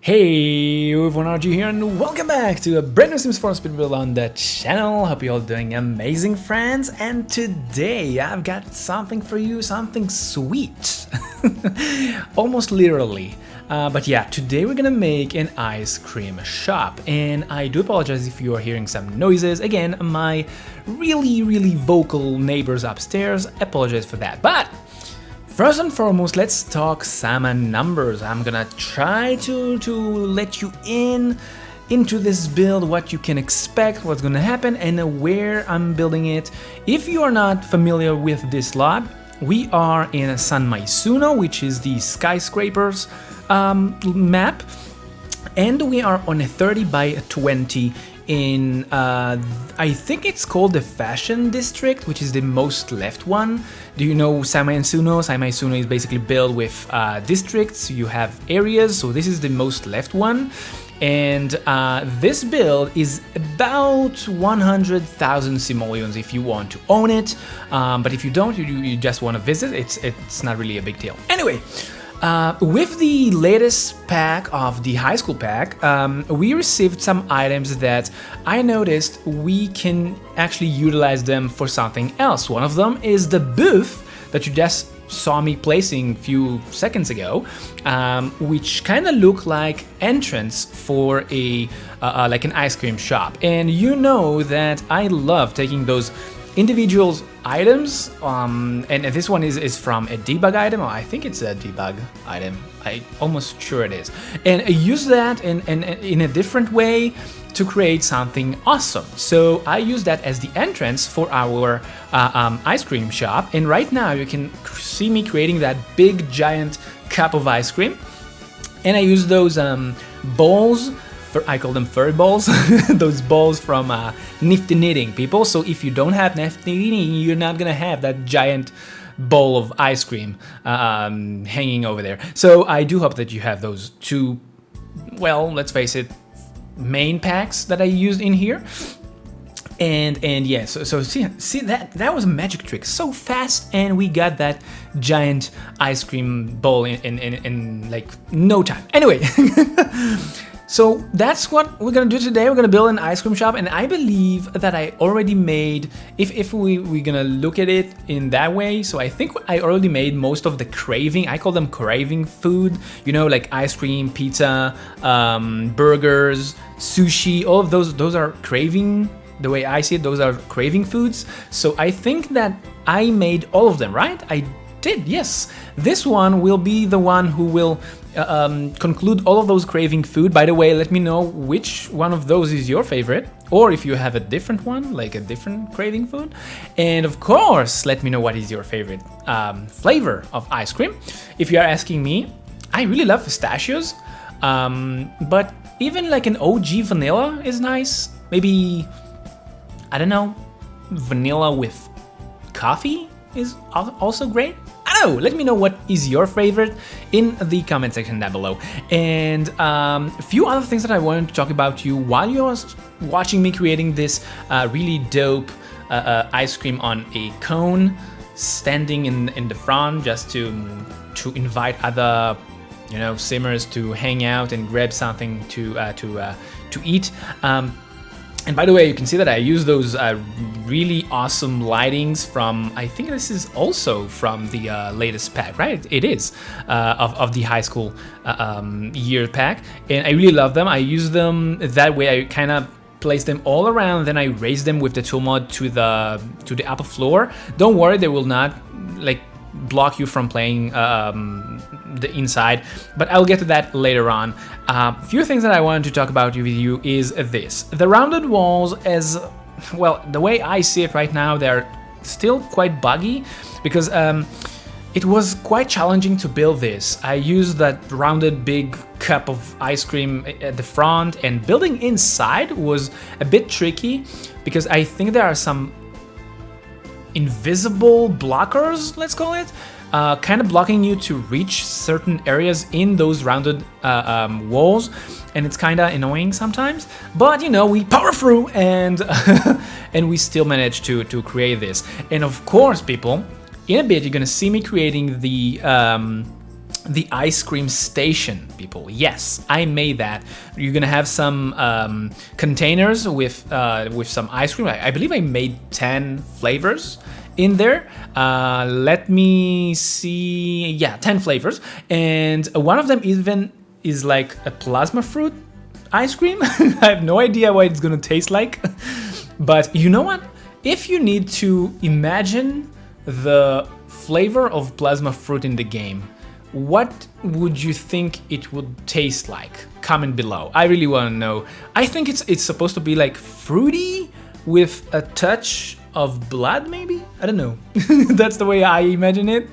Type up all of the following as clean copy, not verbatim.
Hey everyone, RG here and welcome back to a brand new Sims 4 speed build on the channel. Hope you're all doing amazing, friends, and today I've got something for you, something sweet. Almost literally. But yeah, today we're gonna make an ice cream shop, and I do apologize if you are hearing some noises. Again, my really vocal neighbors upstairs, apologize for that. But first and foremost, let's talk some numbers. I'm gonna try to let you into this build, what you can expect, what's gonna happen, and where I'm building it. If you are not familiar with this lot, we are in San Maisuno, which is the skyscrapers map, and we are on a 30 by 20 in I think it's called the Fashion District, which is the most left one. Do you know San Maisuno? San Maisuno is basically built with districts. You have areas, so this is the most left one. And this build is about 100,000 simoleons if you want to own it. But if you don't, you just want to visit, it's not really a big deal. Anyway, with the latest pack of the high school pack, we received some items that I noticed we can actually utilize them for something else. One of them is the booth that you just saw me placing a few seconds ago, which kind of look like entrance for a like an ice cream shop. And you know that I love taking those individual items, and this one is from a debug item, or I think it's a debug item, I almost sure it is, and I use that in a different way to create something awesome. So I use that as the entrance for our ice cream shop, and right now you can see me creating that big giant cup of ice cream, and I use those bowls. I call them furry balls, those balls from Nifty Knitting, people. So if you don't have Nifty Knitting, you're not gonna have that giant bowl of ice cream hanging over there. So I do hope that you have those two, well, let's face it, main packs that I used in here. And yeah, so see that was a magic trick, so fast, and we got that giant ice cream bowl in like no time. Anyway. So that's what we're gonna do today. We're gonna build an ice cream shop, and I believe that I already made, if we're gonna look at it in that way, so I think I already made most of the craving, I call them craving food, you know, like ice cream, pizza, burgers, sushi, all of those are craving, the way I see it, those are craving foods. So I think that I made all of them, right? I did, yes. This one will be the one who will conclude all of those craving food. By the way, let me know which one of those is your favorite, or if you have a different one, like a different craving food. And of course, let me know what is your favorite flavor of ice cream. If you are asking me, I really love pistachios, but even like an OG vanilla is nice. Maybe, I don't know, vanilla with coffee is also great. I don't know, let me know what is your favorite in the comment section down below. And a few other things that I wanted to talk about to you while you're watching me creating this really dope ice cream on a cone, standing in the front, just to invite other, you know, simmers to hang out and grab something to eat. And by the way, you can see that I use those really awesome lightings from, I think this is also from the latest pack, right? It is, of the high school year pack. And I really love them. I use them that way. I kind of place them all around, then I raise them with the tool mod to the upper floor. Don't worry, they will not like block you from playing the inside, but I'll get to that later on. A few things that I wanted to talk about with you is this. The rounded walls, as well, the way I see it right now, they're still quite buggy, because it was quite challenging to build this. I used that rounded big cup of ice cream at the front, and building inside was a bit tricky, because I think there are some invisible blockers, let's call it, kind of blocking you to reach certain areas in those rounded walls, and it's kind of annoying sometimes. But you know, we power through, and and we still managed to create this. And of course, people, in a bit you're gonna see me creating the the ice cream station, people. Yes, I made that. You're gonna have some containers with some ice cream. I believe I made 10 flavors in there. Let me see. Yeah, 10 flavors, and one of them even is like a plasma fruit ice cream. I have no idea what it's gonna taste like, but you know what? If you need to imagine the flavor of plasma fruit in the game, what would you think it would taste like? Comment below. I really want to know. I think it's supposed to be like fruity with a touch of blood, maybe? I don't know. That's the way I imagine it.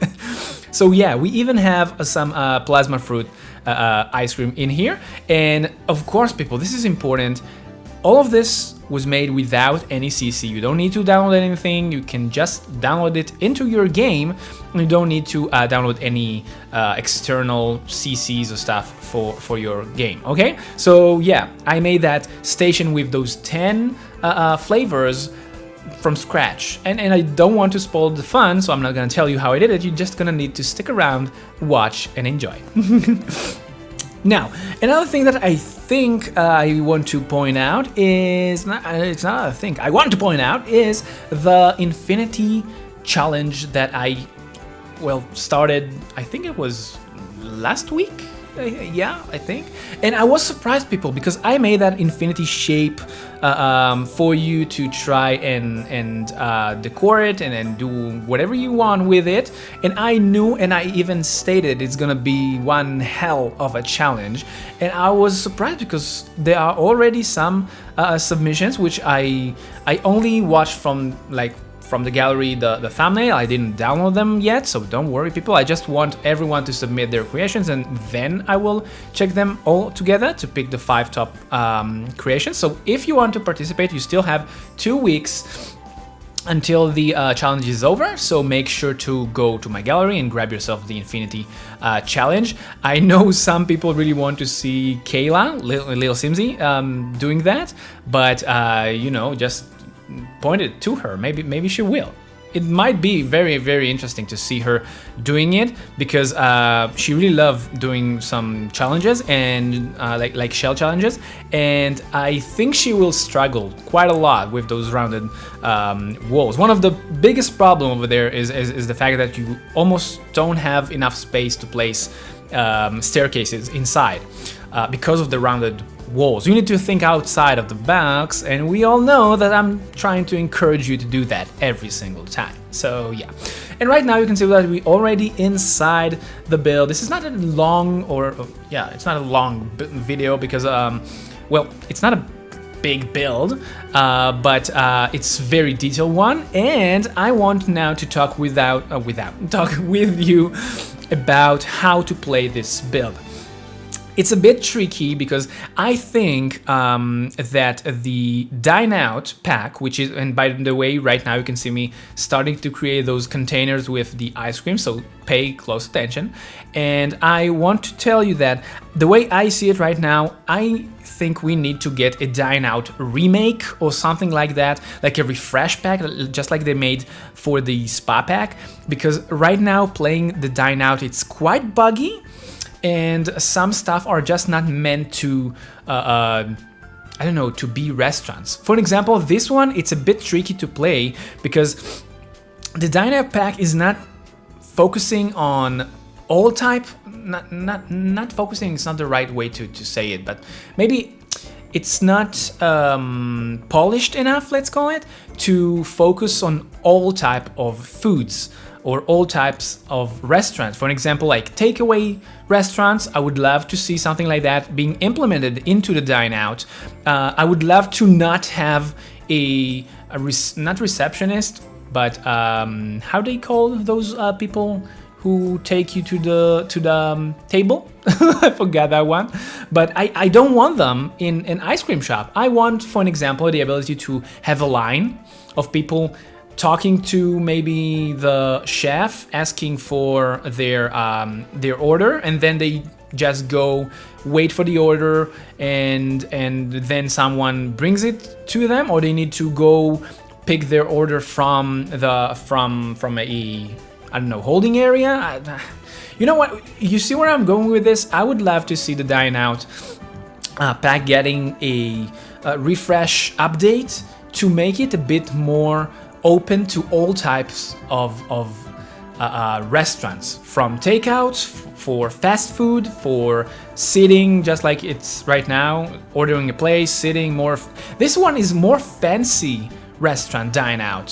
So yeah, we even have some plasma fruit ice cream in here. And of course, people, this is important. All of this was made without any CC. You don't need to download anything. You can just download it into your game. You don't need to download any external CCs or stuff for your game, okay? So yeah, I made that station with those 10 flavors from scratch. And I don't want to spoil the fun, so I'm not gonna tell you how I did it. You're just gonna need to stick around, watch, and enjoy. Now, another thing that I think I want to point out is, it's not a thing, I want to point out is the Infinity Challenge that I, well, started, I think it was last week? Yeah, I think. And I was surprised, people, because I made that infinity shape for you to try and decor it and do whatever you want with it. And I knew, and I even stated it's gonna be one hell of a challenge. And I was surprised because there are already some submissions which I only watched from the gallery, the thumbnail. I didn't download them yet, so don't worry, people. I just want everyone to submit their creations, and then I will check them all together to pick the 5 top creations. So if you want to participate, you still have 2 weeks until the challenge is over, so make sure to go to my gallery and grab yourself the Infinity Challenge. I know some people really want to see Kayla, Lil Simsy, doing that, but you know, just point it to her. Maybe she will. It might be very, very interesting to see her doing it, because she really loved doing some challenges and like shell challenges, and I think she will struggle quite a lot with those rounded walls. One of the biggest problem over there is the fact that you almost don't have enough space to place staircases inside because of the rounded walls. You need to think outside of the box, and we all know that I'm trying to encourage you to do that every single time. So yeah, and right now you can see that we're already inside the build. This is not a long, it's not a long video because well, it's not a big build, but it's very detailed one, and I want now to talk talk with you about how to play this build. It's a bit tricky because I think that the Dine Out pack, which is, and by the way, right now you can see me starting to create those containers with the ice cream, so pay close attention. And I want to tell you that the way I see it right now, I think we need to get a Dine Out remake or something like that, like a refresh pack, just like they made for the Spa pack, because right now playing the Dine Out, it's quite buggy. And some stuff are just not meant to, I don't know, to be restaurants. For example, this one, it's a bit tricky to play because the Diner Pack is not focusing on all type, not focusing, it's not the right way to say it, but maybe it's not polished enough, let's call it, to focus on all type of foods or all types of restaurants. For example, like takeaway restaurants, I would love to see something like that being implemented into the Dine Out. I would love to not have not receptionist, but how do they call those people who take you to the table? I forgot that one. But I don't want them in an ice cream shop. I want, for an example, the ability to have a line of people talking to maybe the chef, asking for their order, and then they just go wait for the order, and then someone brings it to them, or they need to go pick their order from a I don't know, holding area. You know what? You see where I'm going with this? I would love to see the Dine Out pack getting a refresh update to make it a bit more open to all types of restaurants, from takeouts, for fast food, for sitting just like it's right now, ordering a place, sitting more. This one is more fancy restaurant dine out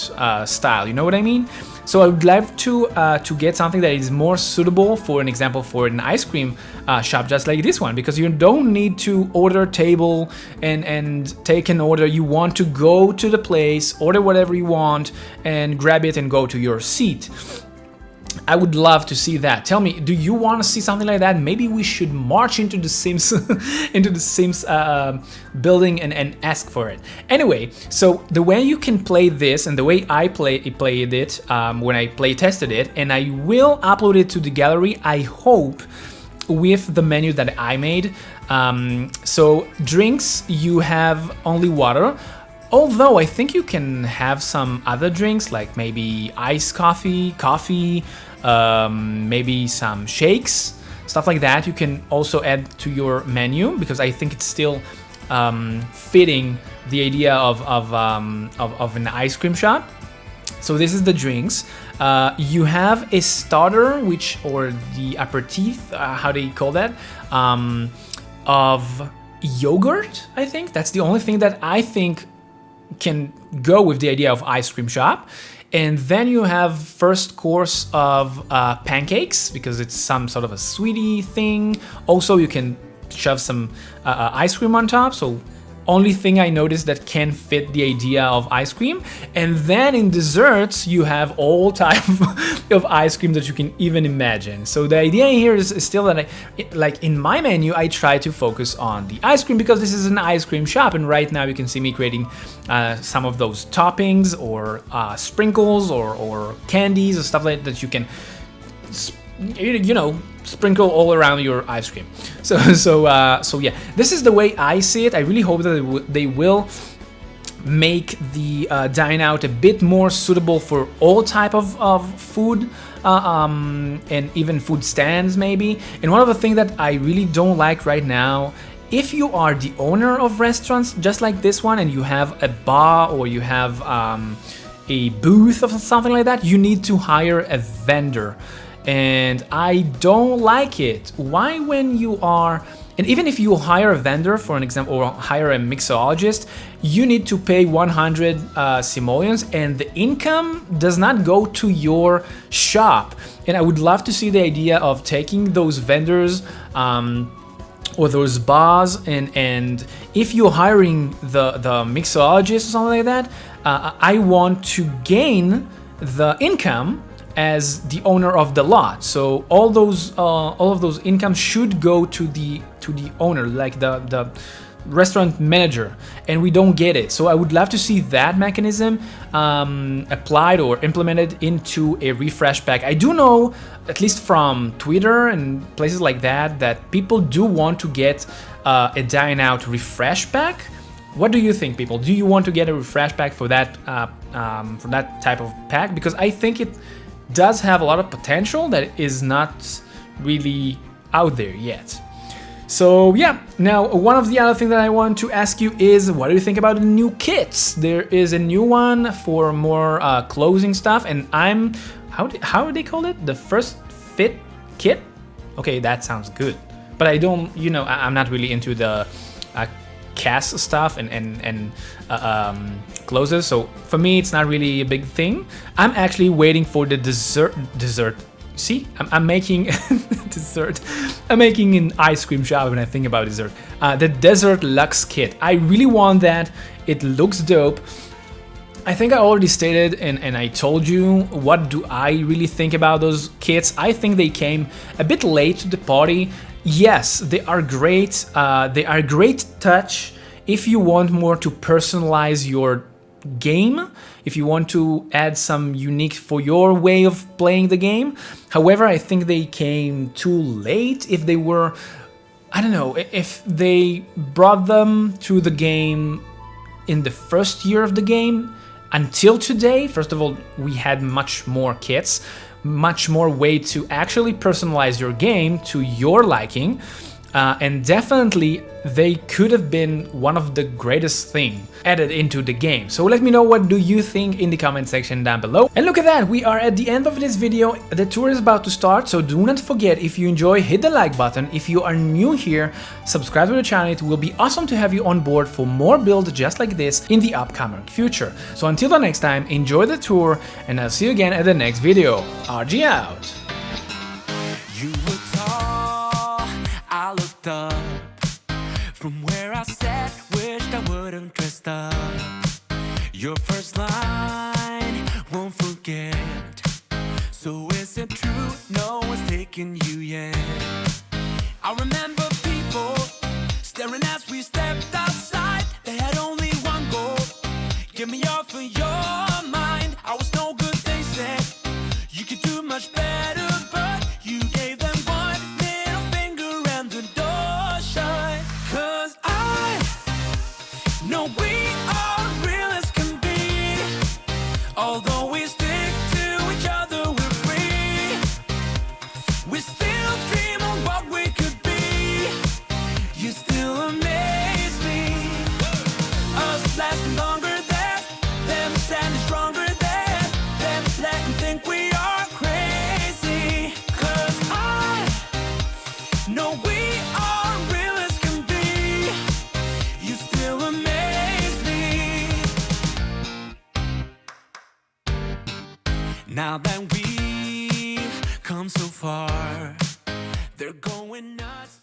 style, you know what I mean? So I would love to get something that is more suitable, for an example, for an ice cream shop just like this one, because you don't need to order a table and take an order. You want to go to the place, order whatever you want, and grab it and go to your seat. I would love to see that. Tell me, do you want to see something like that? Maybe we should march into the Sims building and ask for it. Anyway, so the way you can play this and the way I played it when I play tested it, and I will upload it to the gallery, I hope, with the menu that I made. So drinks, you have only water. Although I think you can have some other drinks, like maybe iced coffee, maybe some shakes, stuff like that. You can also add to your menu, because I think it's still fitting the idea of an ice cream shop. So this is the drinks. You have a starter, or the aperitif, how do you call that, of yogurt. I think that's the only thing that I think can go with the idea of ice cream shop. And then you have first course of pancakes, because it's some sort of a sweetie thing. Also, you can shove some ice cream on top. So only thing I noticed that can fit the idea of ice cream. And then in desserts, you have all type of ice cream that you can even imagine. So the idea here is still that like in my menu, I try to focus on the ice cream, because this is an ice cream shop. And right now you can see me creating some of those toppings or sprinkles or candies or stuff like that you can, you know, sprinkle all around your ice cream. So yeah, this is the way I see it. I really hope that they will make the dine out a bit more suitable for all type of food, and even food stands maybe. And one of the things that I really don't like right now, if you are the owner of restaurants just like this one, and you have a bar or you have a booth or something like that, you need to hire a vendor. And I don't like it. Why, when you are, and even if you hire a vendor, for an example, or hire a mixologist, you need to pay 100 simoleons, and the income does not go to your shop. And I would love to see the idea of taking those vendors or those bars, and if you're hiring the mixologist or something like that, I want to gain the income as the owner of the lot. So all of those incomes should go to the owner, like the restaurant manager, and we don't get it. So I would love to see that mechanism applied or implemented into a refresh pack. I do know, at least from Twitter and places like that, that people do want to get a dine out refresh pack. What do you think, people? Do you want to get a refresh pack for that type of pack? Because I think it does have a lot of potential that is not really out there yet. So yeah, now one of the other things that I want to ask you is, what do you think about the new kits? There is a new one for more closing stuff, and how do they call it? The first fit kit? Okay, that sounds good. But I don't, you know, I'm not really into the cast stuff and closes, so for me it's not really a big thing. I'm actually waiting for the dessert. See, I'm making dessert. I'm making an ice cream shop when I think about dessert. The Desert Luxe kit. I really want that. It looks dope. I think I already stated and I told you what do I really think about those kits. I think they came a bit late to the party. Yes, they are great. They are a great touch if you want more to personalize your game, if you want to add some unique for your way of playing the game. However, I think they came too late. If they were, I don't know, if they brought them to the game in the first year of the game until today, first of all, we had much more kits. much more way to actually personalize your game to your liking. And definitely they could have been one of the greatest thing added into the game. So let me know what do you think in the comment section down below. And look at that, we are at the end of this video. The tour is about to start, so do not forget, if you enjoy, hit the like button. If you are new here, subscribe to the channel. It will be awesome to have you on board for more builds just like this in the upcoming future. So until the next time, enjoy the tour, and I'll see you again at the next video. RG out! You were tall, I looked up. From where I sat, wished I would've dressed up. Your first line, won't forget. So is it true, no one's taking you yet? I remember people staring as we stepped outside. They had only one goal, get me off of your mind. I was no good, they said, you could do much better. Although we stick to each other, we're free. We still dream of what we could be. You still amaze me. Us lasting longer than them, standing stronger than them, letting think we are crazy. 'Cause I know we are real as can be. You still amaze me. Now that we've come so far, they're going nuts.